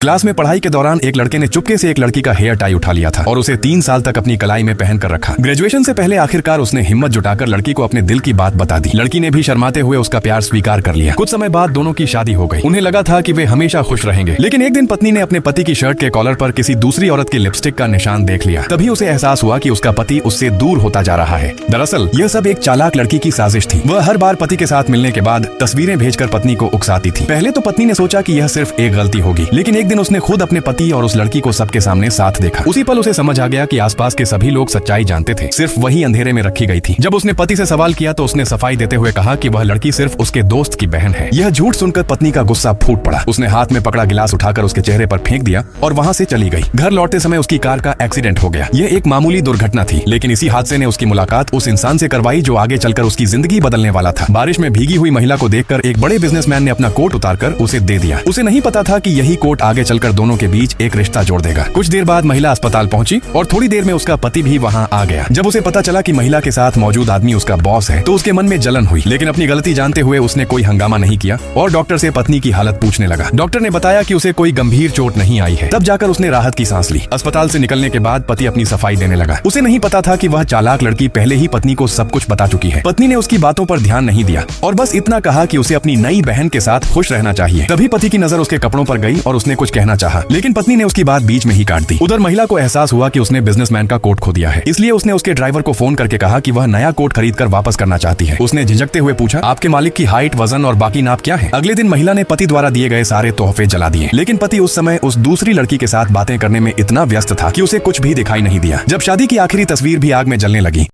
Class में पढ़ाई के दौरान एक लड़के ने चुपके से एक लड़की का हेयर टाई उठा लिया था और उसे 3 साल तक अपनी कलाई में पहन कर रखा। ग्रेजुएशन से पहले आखिरकार उसने हिम्मत जुटाकर लड़की को अपने दिल की बात बता दी। लड़की ने भी शर्माते हुए उसका प्यार स्वीकार कर लिया। कुछ समय बाद दोनों की शादी हो गई। उन्हें लगा था कि वे हमेशा खुश रहेंगे, लेकिन एक दिन पत्नी ने अपने पति की शर्ट के कॉलर पर किसी दूसरी औरत की लिपस्टिक का निशान देख लिया। तभी उसे एहसास हुआ कि उसका पति उससे दूर होता जा रहा है। दरअसल यह सब एक चालाक लड़की की साजिश थी। वह हर बार पति के साथ मिलने के बाद तस्वीरें भेजकर पत्नी को उकसाती थी। पहले तो पत्नी ने सोचा कि यह सिर्फ एक गलती होगी, लेकिन एक दिन उसने खुद अपने पति और उस लड़की को सबके सामने साथ देखा। उसी पल उसे समझ आ गया कि आसपास के सभी लोग सच्चाई जानते थे, सिर्फ वही अंधेरे में रखी गई थी। जब उसने पति से सवाल किया तो उसने सफाई देते हुए कहा कि वह लड़की सिर्फ उसके दोस्त की बहन है। यह झूठ सुनकर पत्नी का गुस्सा फूट पड़ा। उसने हाथ में पकड़ा गिलास उठाकर उसके चेहरे पर फेंक दिया और वहां से चली गई। घर लौटते समय उसकी कार का एक्सीडेंट हो गया। यह एक मामूली दुर्घटना थी, लेकिन इसी हादसे ने उसकी मुलाकात उस इंसान से करवाई जो आगे चलकर उसकी जिंदगी बदलने वाला था। बारिश में भीगी हुई महिला को देखकर एक बड़े बिजनेसमैन ने अपना कोट उतारकर उसे दे दिया। उसे नहीं पता था कि यही कोट आगे चलकर दोनों के बीच एक रिश्ता जोड़ देगा। कुछ देर बाद महिला अस्पताल पहुंची और थोड़ी देर में उसका पति भी वहां आ गया। जब उसे पता चला कि महिला के साथ मौजूद आदमी उसका बॉस है तो उसके मन में जलन हुई, लेकिन अपनी गलती जानते हुए उसने कोई हंगामा नहीं किया और डॉक्टर से पत्नी की हालत पूछने लगा। डॉक्टर ने बताया कि उसे कोई गंभीर चोट नहीं आई है। तब जाकर उसने राहत की सांस ली। अस्पताल से निकलने के बाद पति अपनी सफाई देने लगा। उसे नहीं पता था कि वह चालाक लड़की पहले ही पत्नी को सब कुछ बता चुकी है। पत्नी ने उसकी बातों पर ध्यान नहीं दिया और बस इतना कहा कि उसे अपनी नई बहन के साथ खुश रहना चाहिए। तभी पति की नजर उसके कपड़ों पर गई और उसने कुछ कहना चाहा, लेकिन पत्नी ने उसकी बात बीच में ही काट दी। उधर महिला को एहसास हुआ कि उसने बिजनेसमैन का कोट खो दिया है, इसलिए उसने उसके ड्राइवर को फोन करके कहा कि वह नया कोट खरीद कर वापस करना चाहती है। उसने झिझकते हुए पूछा, आपके मालिक की हाइट, वजन और बाकी नाप क्या है? अगले दिन महिला ने पति द्वारा दिए गए सारे तोहफे जला दिए, लेकिन पति उस समय उस दूसरी लड़की के साथ बातें करने में इतना व्यस्त था कि उसे कुछ भी दिखाई नहीं दिया। जब शादी की आखिरी तस्वीर भी आग में जलने लगी